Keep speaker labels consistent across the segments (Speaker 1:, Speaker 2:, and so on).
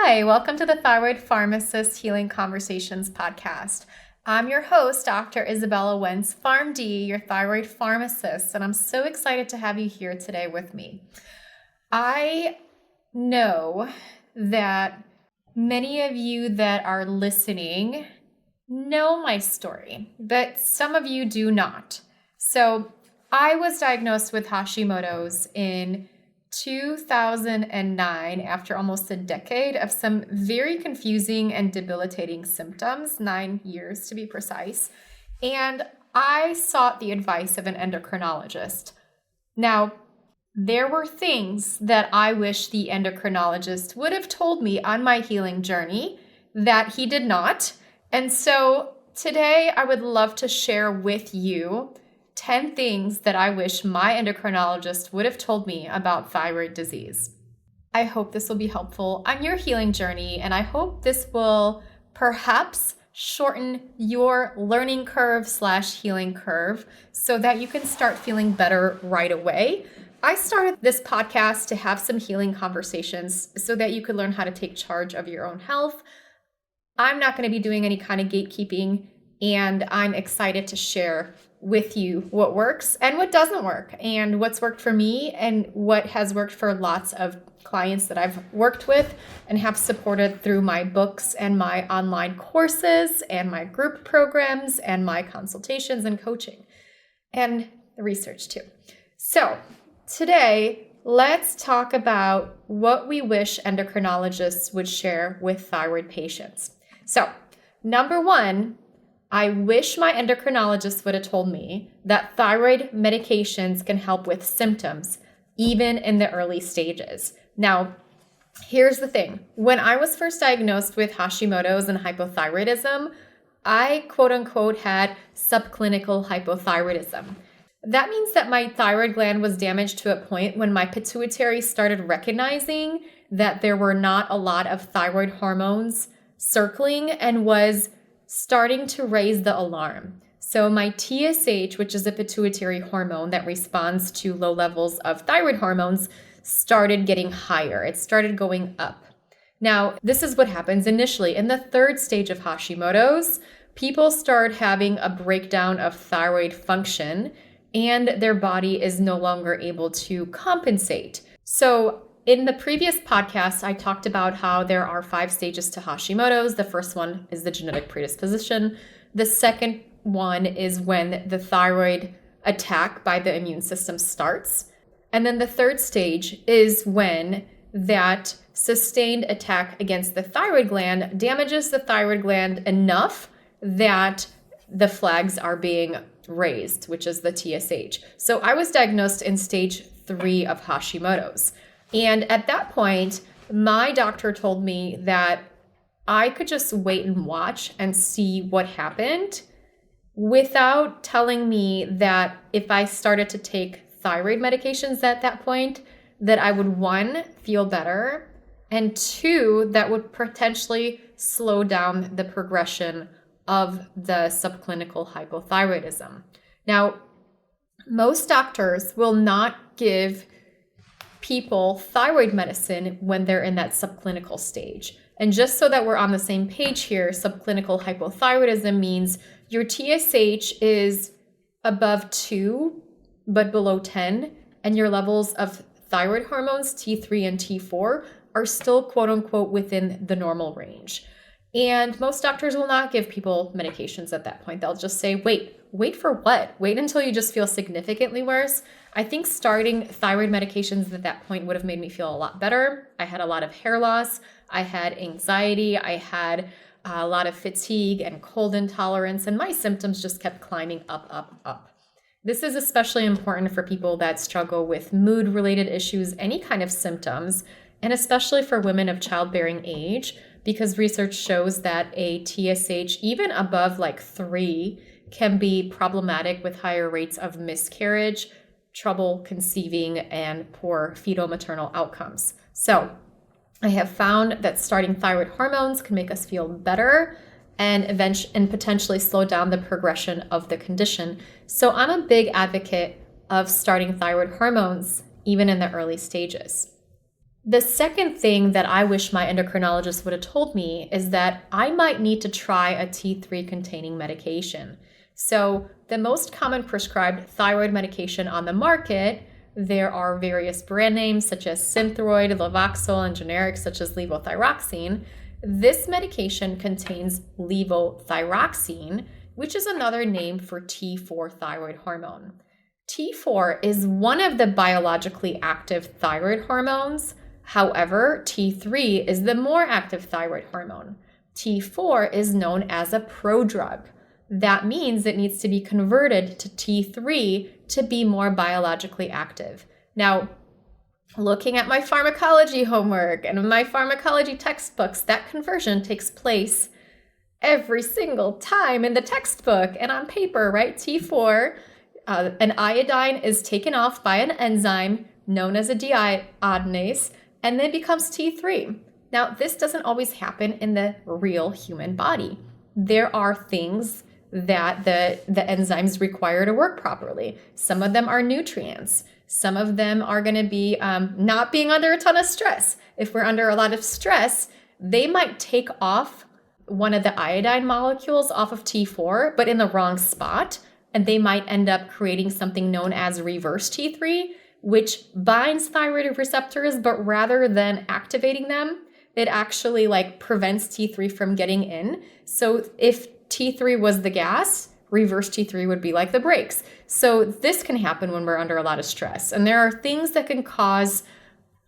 Speaker 1: Hi, welcome to the Thyroid Pharmacist Healing Conversations podcast. I'm your host, Dr. Izabella Wentz, PharmD, your thyroid pharmacist, and I'm so excited to have you here today with me. I know that many of you that are listening know my story, but some of you do not. So I was diagnosed with Hashimoto's in 2009 after almost a decade of some very confusing and debilitating symptoms, 9 years to be precise, and I sought the advice of an endocrinologist. Now, there were things that I wish the endocrinologist would have told me on my healing journey that he did not, and so today I would love to share with you 10 things that I wish my endocrinologist would have told me about thyroid disease. I hope this will be helpful on your healing journey, and I hope this will perhaps shorten your learning curve / healing curve so that you can start feeling better right away. I started this podcast to have some healing conversations so that you could learn how to take charge of your own health. I'm not going to be doing any kind of gatekeeping, and I'm excited to share with you what works and what doesn't work, and what's worked for me and what has worked for lots of clients that I've worked with and have supported through my books and my online courses and my group programs and my consultations and coaching and the research too. So today, let's talk about what we wish endocrinologists would share with thyroid patients. So number one, I wish my endocrinologist would have told me that thyroid medications can help with symptoms, even in the early stages. Now, here's the thing. When I was first diagnosed with Hashimoto's and hypothyroidism, I quote unquote had subclinical hypothyroidism. That means that my thyroid gland was damaged to a point when my pituitary started recognizing that there were not a lot of thyroid hormones circling and was starting to raise the alarm. So my TSH, which is a pituitary hormone that responds to low levels of thyroid hormones, started getting higher. It started going up. Now, this is what happens initially. In the third stage of Hashimoto's, people start having a breakdown of thyroid function, and their body is no longer able to compensate. So in the previous podcast, I talked about how there are 5 stages to Hashimoto's. The first one is the genetic predisposition. The second one is when the thyroid attack by the immune system starts. And then the third stage is when that sustained attack against the thyroid gland damages the thyroid gland enough that the flags are being raised, which is the TSH. So I was diagnosed in stage 3 of Hashimoto's. And at that point, my doctor told me that I could just wait and watch and see what happened without telling me that if I started to take thyroid medications at that point, that I would, 1, feel better, and 2, that would potentially slow down the progression of the subclinical hypothyroidism. Now, most doctors will not give people thyroid medicine when they're in that subclinical stage. And just so that we're on the same page here, subclinical hypothyroidism means your TSH is above 2, but below 10, and your levels of thyroid hormones, T3 and T4, are still quote unquote within the normal range. And most doctors will not give people medications at that point. They'll just say, wait for what? Wait until you just feel significantly worse. I think starting thyroid medications at that point would have made me feel a lot better. I had a lot of hair loss. I had anxiety. I had a lot of fatigue and cold intolerance, and my symptoms just kept climbing up. This is especially important for people that struggle with mood-related issues, any kind of symptoms, and especially for women of childbearing age, because research shows that a TSH, even above 3, can be problematic with higher rates of miscarriage, trouble conceiving, and poor fetal-maternal outcomes. So I have found that starting thyroid hormones can make us feel better and potentially slow down the progression of the condition. So I'm a big advocate of starting thyroid hormones even in the early stages. The second thing that I wish my endocrinologist would have told me is that I might need to try a T3 containing medication. So the most common prescribed thyroid medication on the market, there are various brand names such as Synthroid, Levoxyl, and generics such as levothyroxine. This medication contains levothyroxine, which is another name for T4 thyroid hormone. T4 is one of the biologically active thyroid hormones. However, T3 is the more active thyroid hormone. T4 is known as a prodrug. That means it needs to be converted to T3 to be more biologically active. Now, looking at my pharmacology homework and my pharmacology textbooks, that conversion takes place every single time in the textbook and on paper, right? T4, an iodine is taken off by an enzyme known as a deiodinase, and then becomes T3. Now, this doesn't always happen in the real human body. There are things that the enzymes require to work properly. Some of them are nutrients. Some of them are going to be not being under a ton of stress. If we're under a lot of stress, they might take off one of the iodine molecules off of T4, but in the wrong spot, and they might end up creating something known as reverse T3, which binds thyroid receptors, but rather than activating them, it actually prevents T3 from getting in. So if T3 was the gas, reverse T3 would be like the brakes. So this can happen when we're under a lot of stress. And there are things that can cause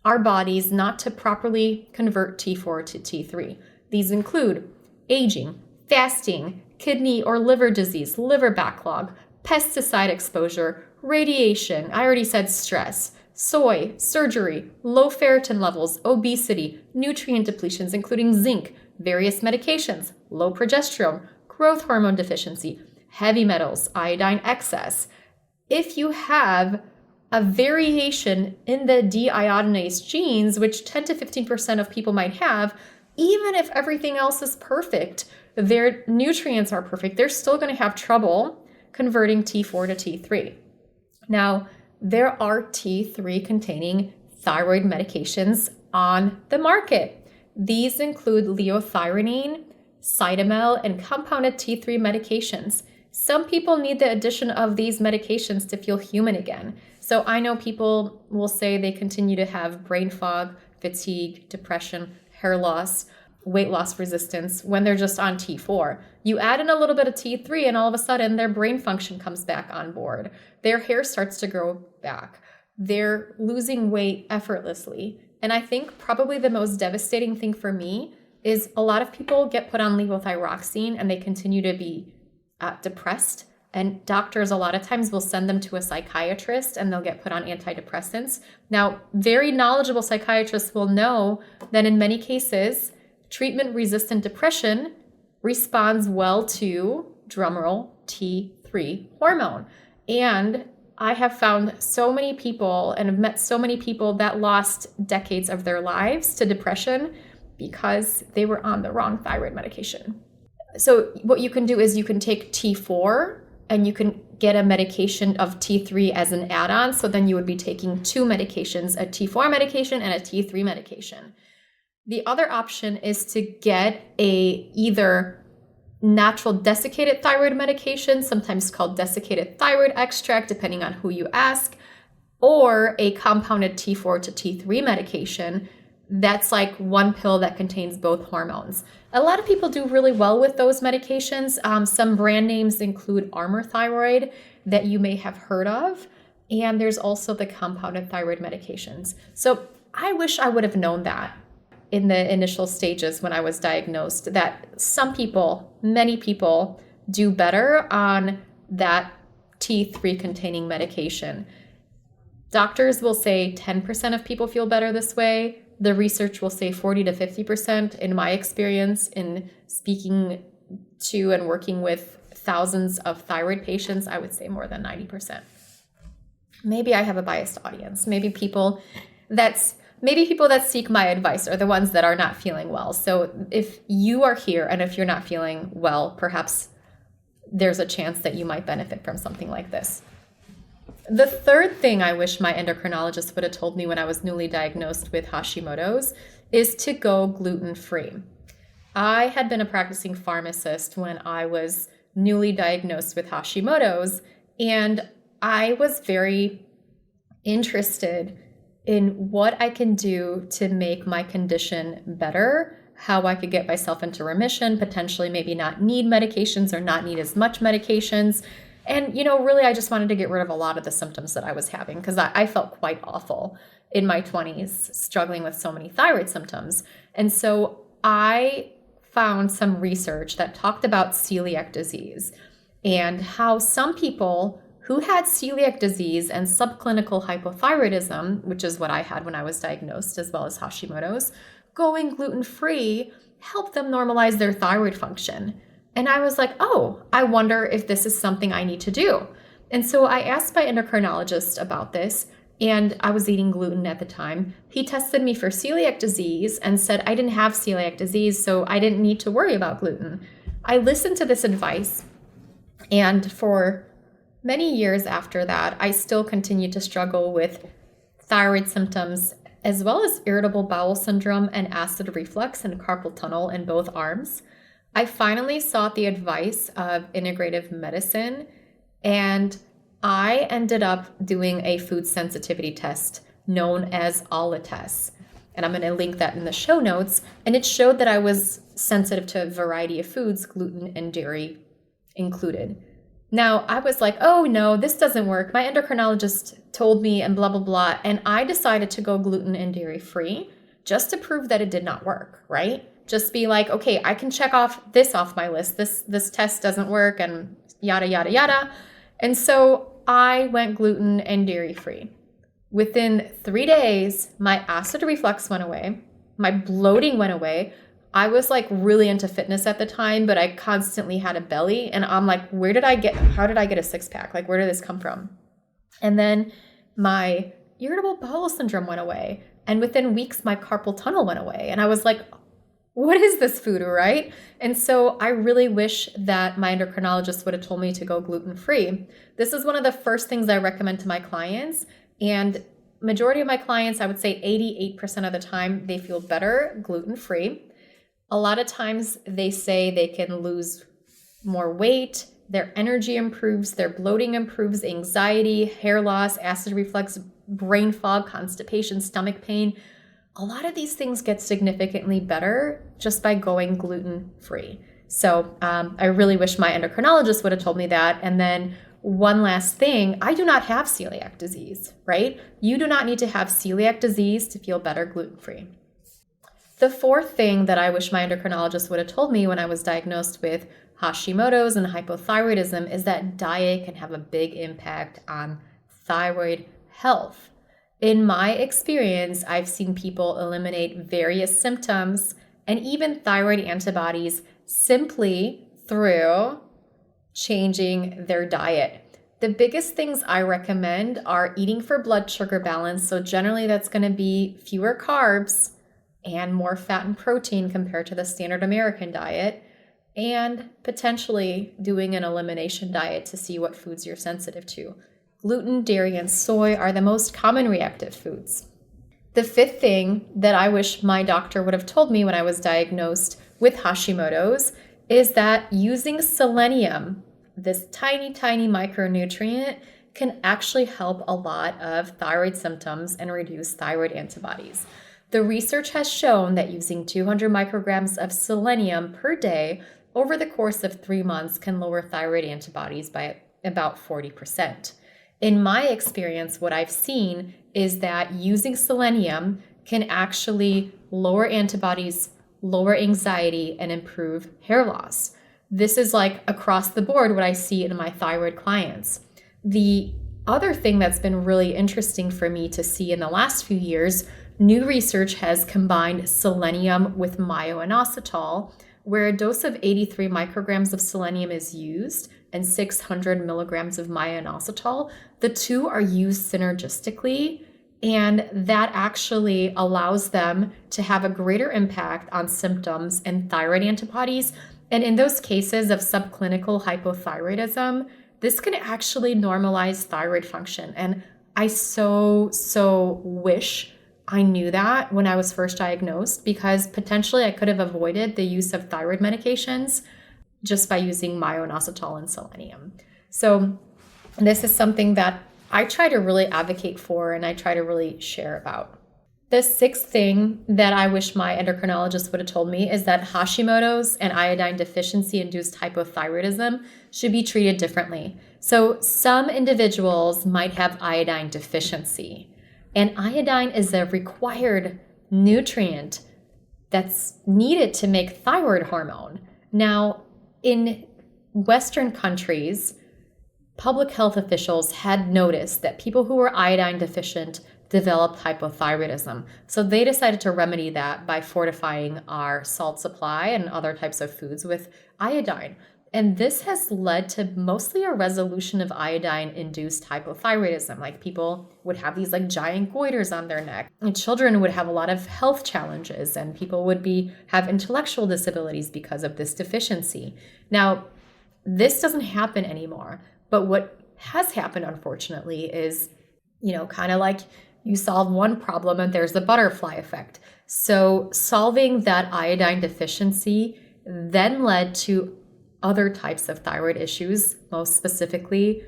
Speaker 1: our bodies not to properly convert T4 to T3. These include aging, fasting, kidney or liver disease, liver backlog, pesticide exposure, radiation, I already said stress, soy, surgery, low ferritin levels, obesity, nutrient depletions, including zinc, various medications, low progesterone, growth hormone deficiency, heavy metals, iodine excess. If you have a variation in the deiodinase genes, which 10 to 15% of people might have, even if everything else is perfect, their nutrients are perfect, they're still going to have trouble converting T4 to T3. Now, there are T3 containing thyroid medications on the market. These include liothyronine, Cytomel, and compounded T3 medications. Some people need the addition of these medications to feel human again. So I know people will say they continue to have brain fog, fatigue, depression, hair loss, weight loss resistance when they're just on T4. You add in a little bit of T3 and all of a sudden their brain function comes back on board. Their hair starts to grow back. They're losing weight effortlessly. And I think probably the most devastating thing for me is a lot of people get put on levothyroxine and they continue to be depressed. And doctors a lot of times will send them to a psychiatrist and they'll get put on antidepressants. Now, very knowledgeable psychiatrists will know that in many cases, treatment-resistant depression responds well to, drumroll, T3 hormone. And I have found so many people and have met so many people that lost decades of their lives to depression because they were on the wrong thyroid medication. So what you can do is you can take T4 and you can get a medication of T3 as an add-on. So then you would be taking two medications, a T4 medication and a T3 medication. The other option is to get a either natural desiccated thyroid medication, sometimes called desiccated thyroid extract, depending on who you ask, or a compounded T4 to T3 medication that's like one pill that contains both hormones. A lot of people do really well with those medications. Some brand names include Armour Thyroid that you may have heard of, and there's also the compounded thyroid medications. So I wish I would have known that in the initial stages when I was diagnosed, that some people, many people, do better on that T3 containing medication. Doctors will say 10% of people feel better this way. The research will say 40 to 50%. In my experience, in speaking to and working with thousands of thyroid patients, I would say more than 90%. Maybe I have a biased audience. Maybe people that seek my advice are the ones that are not feeling well. So if you are here and if you're not feeling well, perhaps there's a chance that you might benefit from something like this. The third thing I wish my endocrinologist would have told me when I was newly diagnosed with Hashimoto's is to go gluten-free. I had been a practicing pharmacist when I was newly diagnosed with Hashimoto's, and I was very interested in what I can do to make my condition better, how I could get myself into remission, potentially maybe not need medications or not need as much medications. And, really, I just wanted to get rid of a lot of the symptoms that I was having because I felt quite awful in my 20s, struggling with so many thyroid symptoms. And so I found some research that talked about celiac disease and how some people who had celiac disease and subclinical hypothyroidism, which is what I had when I was diagnosed, as well as Hashimoto's, going gluten-free helped them normalize their thyroid function. And I was like, oh, I wonder if this is something I need to do. And so I asked my endocrinologist about this, and I was eating gluten at the time. He tested me for celiac disease and said I didn't have celiac disease, so I didn't need to worry about gluten. I listened to this advice, and for many years after that, I still continued to struggle with thyroid symptoms, as well as irritable bowel syndrome and acid reflux and carpal tunnel in both arms. I finally sought the advice of integrative medicine, and I ended up doing a food sensitivity test known as ALA test. And I'm going to link that in the show notes. And it showed that I was sensitive to a variety of foods, gluten and dairy included. Now, I was like, oh no, this doesn't work. My endocrinologist told me and blah, blah, blah. And I decided to go gluten and dairy free just to prove that it did not work, right? Just be like, okay, I can check off my list. This test doesn't work and yada, yada, yada. And so I went gluten and dairy free. Within 3 days, my acid reflux went away. My bloating went away. I was like really into fitness at the time, but I constantly had a belly. And I'm like, how did I get a six pack? Like, where did this come from? And then my irritable bowel syndrome went away. And within weeks, my carpal tunnel went away. And I was like, what is this food, right? And so I really wish that my endocrinologist would have told me to go gluten-free. This is one of the first things I recommend to my clients. And majority of my clients, I would say 88% of the time, they feel better gluten-free. A lot of times they say they can lose more weight, their energy improves, their bloating improves, anxiety, hair loss, acid reflux, brain fog, constipation, stomach pain. A lot of these things get significantly better just by going gluten-free. So I really wish my endocrinologist would have told me that. And then one last thing, I do not have celiac disease, right? You do not need to have celiac disease to feel better gluten-free. The fourth thing that I wish my endocrinologist would have told me when I was diagnosed with Hashimoto's and hypothyroidism is that diet can have a big impact on thyroid health. In my experience, I've seen people eliminate various symptoms and even thyroid antibodies simply through changing their diet. The biggest things I recommend are eating for blood sugar balance. So generally that's going to be fewer carbs and more fat and protein compared to the standard American diet, and potentially doing an elimination diet to see what foods you're sensitive to. Gluten, dairy, and soy are the most common reactive foods. The fifth thing that I wish my doctor would have told me when I was diagnosed with Hashimoto's is that using selenium, this tiny, tiny micronutrient, can actually help a lot of thyroid symptoms and reduce thyroid antibodies. The research has shown that using 200 micrograms of selenium per day over the course of 3 months can lower thyroid antibodies by about 40%. In my experience, what I've seen is that using selenium can actually lower antibodies, lower anxiety, and improve hair loss. This is like across the board what I see in my thyroid clients. The other thing that's been really interesting for me to see in the last few years, new research has combined selenium with myo-inositol, where a dose of 83 micrograms of selenium is used and 600 milligrams of myo-inositol. The two are used synergistically, and that actually allows them to have a greater impact on symptoms and thyroid antibodies. And in those cases of subclinical hypothyroidism, this can actually normalize thyroid function. And I so wish I knew that when I was first diagnosed, because potentially I could have avoided the use of thyroid medications just by using myo-inositol and selenium. So this is something that I try to really advocate for and I try to really share about. The sixth thing that I wish my endocrinologist would have told me is that Hashimoto's and iodine deficiency-induced hypothyroidism should be treated differently. So some individuals might have iodine deficiency, and iodine is a required nutrient that's needed to make thyroid hormone. Now, in Western countries, public health officials had noticed that people who were iodine deficient developed hypothyroidism. So they decided to remedy that by fortifying our salt supply and other types of foods with iodine. And this has led to mostly a resolution of iodine-induced hypothyroidism. Like people would have these like giant goiters on their neck, and children would have a lot of health challenges, and people would have intellectual disabilities because of this deficiency. Now, this doesn't happen anymore, but what has happened, unfortunately, is, kind of like you solve one problem and there's the butterfly effect. So solving that iodine deficiency then led to other types of thyroid issues, most specifically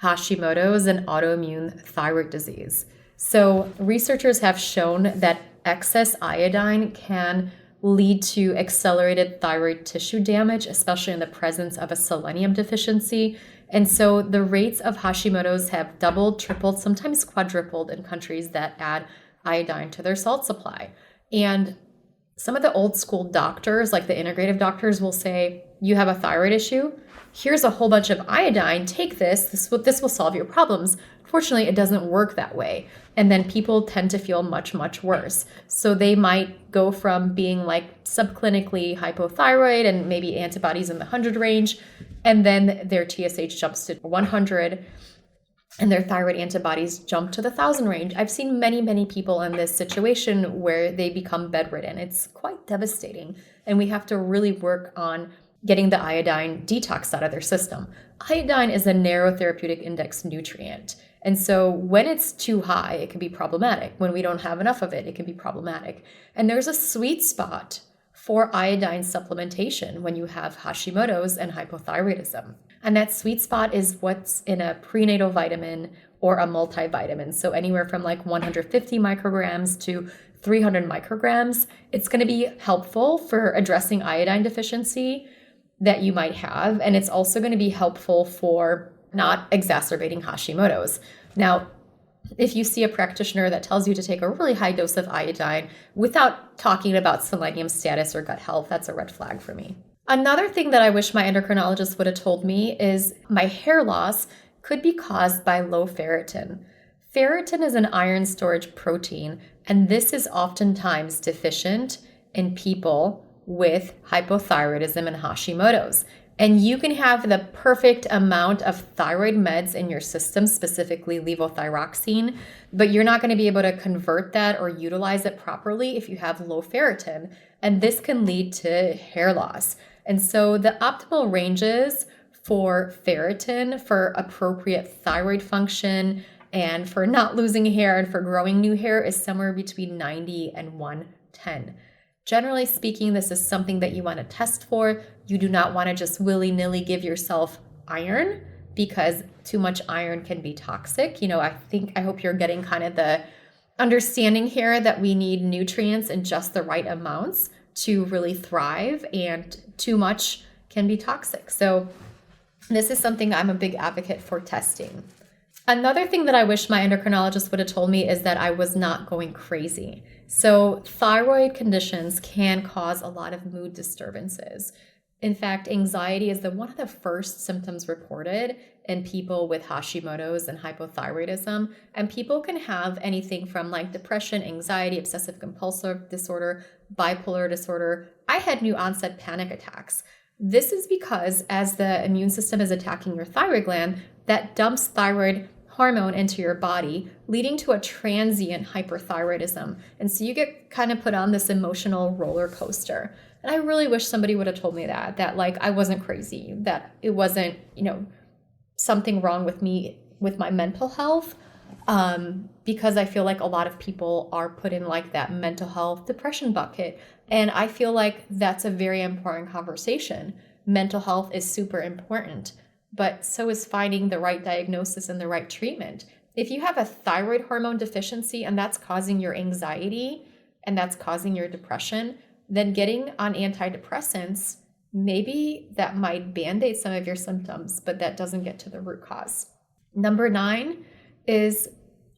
Speaker 1: Hashimoto's and autoimmune thyroid disease. So researchers have shown that excess iodine can lead to accelerated thyroid tissue damage, especially in the presence of a selenium deficiency. And so the rates of Hashimoto's have doubled, tripled, sometimes quadrupled in countries that add iodine to their salt supply. And some of the old school doctors, like the integrative doctors, will say, you have a thyroid issue, here's a whole bunch of iodine, take this will solve your problems. Fortunately, it doesn't work that way. And then people tend to feel much, much worse. So they might go from being like subclinically hypothyroid and maybe antibodies in the 100 range, and then their TSH jumps to 100 and their thyroid antibodies jump to the 1,000 range. I've seen many, many people in this situation where they become bedridden. It's quite devastating. And we have to really work on getting the iodine detox out of their system. Iodine is a narrow therapeutic index nutrient. And so when it's too high, it can be problematic. When we don't have enough of it, it can be problematic. And there's a sweet spot for iodine supplementation when you have Hashimoto's and hypothyroidism. And that sweet spot is what's in a prenatal vitamin or a multivitamin. So anywhere from like 150 micrograms to 300 micrograms, it's going to be helpful for addressing iodine deficiency that you might have. And it's also going to be helpful for not exacerbating Hashimoto's. Now, if you see a practitioner that tells you to take a really high dose of iodine without talking about selenium status or gut health, that's a red flag for me. Another thing that I wish my endocrinologist would have told me is my hair loss could be caused by low ferritin. Ferritin is an iron storage protein, and this is oftentimes deficient in people with hypothyroidism and Hashimoto's. And you can have the perfect amount of thyroid meds in your system, specifically levothyroxine, but you're not going to be able to convert that or utilize it properly if you have low ferritin. And this can lead to hair loss. And so the optimal ranges for ferritin for appropriate thyroid function and for not losing hair and for growing new hair is somewhere between 90 and 110. Generally speaking, this is something that you want to test for. You do not want to just willy-nilly give yourself iron because too much iron can be toxic. I hope you're getting kind of the understanding here that we need nutrients in just the right amounts to really thrive, and too much can be toxic. So this is something I'm a big advocate for testing. Another thing that I wish my endocrinologist would have told me is that I was not going crazy. So thyroid conditions can cause a lot of mood disturbances. In fact, anxiety is one of the first symptoms reported in people with Hashimoto's and hypothyroidism. And people can have anything from like depression, anxiety, obsessive compulsive disorder, bipolar disorder. I had new onset panic attacks. This is because as the immune system is attacking your thyroid gland, that dumps thyroid hormone into your body, leading to a transient hyperthyroidism. And so you get kind of put on this emotional roller coaster. And I really wish somebody would have told me that like I wasn't crazy, that it wasn't, something wrong with me with my mental health, because I feel like a lot of people are put in like that mental health depression bucket. And I feel like that's a very important conversation. Mental health is super important, but so is finding the right diagnosis and the right treatment. If you have a thyroid hormone deficiency and that's causing your anxiety and that's causing your depression, then getting on antidepressants, maybe that might band-aid some of your symptoms, but that doesn't get to the root cause. Number 9 is,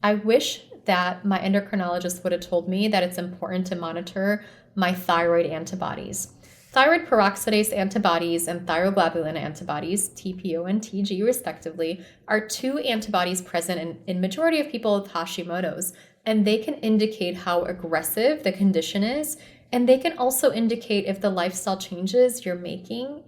Speaker 1: I wish that my endocrinologist would have told me that it's important to monitor my thyroid antibodies. Thyroid peroxidase antibodies and thyroglobulin antibodies, TPO and TG respectively, are 2 antibodies present in majority of people with Hashimoto's, and they can indicate how aggressive the condition is, and they can also indicate if the lifestyle changes you're making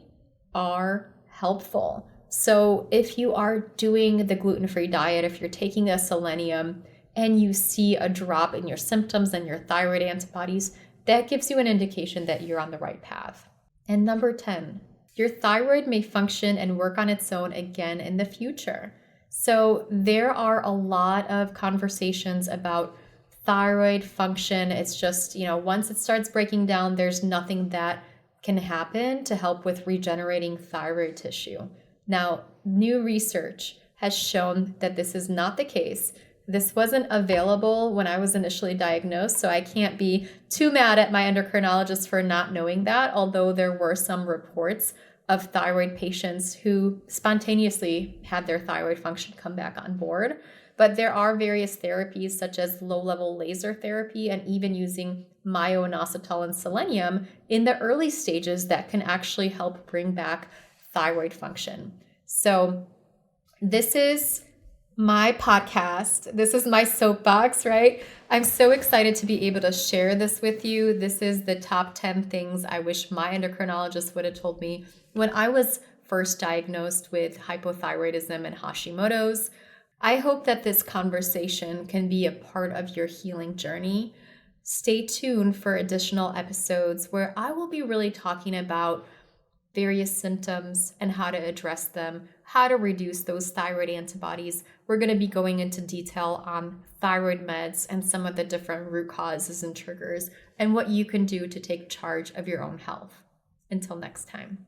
Speaker 1: are helpful. So if you are doing the gluten-free diet, if you're taking a selenium and you see a drop in your symptoms and your thyroid antibodies, that gives you an indication that you're on the right path. And number 10, your thyroid may function and work on its own again in the future. So there are a lot of conversations about thyroid function. It's just, once it starts breaking down, there's nothing that can happen to help with regenerating thyroid tissue. Now, new research has shown that this is not the case. This wasn't available when I was initially diagnosed, so I can't be too mad at my endocrinologist for not knowing that, although there were some reports of thyroid patients who spontaneously had their thyroid function come back on board. But there are various therapies such as low-level laser therapy and even using myo-inositol and selenium in the early stages that can actually help bring back thyroid function. So this is my podcast. This is my soapbox, right? I'm so excited to be able to share this with you. This is the top 10 things I wish my endocrinologist would have told me when I was first diagnosed with hypothyroidism and Hashimoto's. I hope that this conversation can be a part of your healing journey. Stay tuned for additional episodes where I will be really talking about various symptoms and how to address them, how to reduce those thyroid antibodies. We're going to be going into detail on thyroid meds and some of the different root causes and triggers and what you can do to take charge of your own health. Until next time.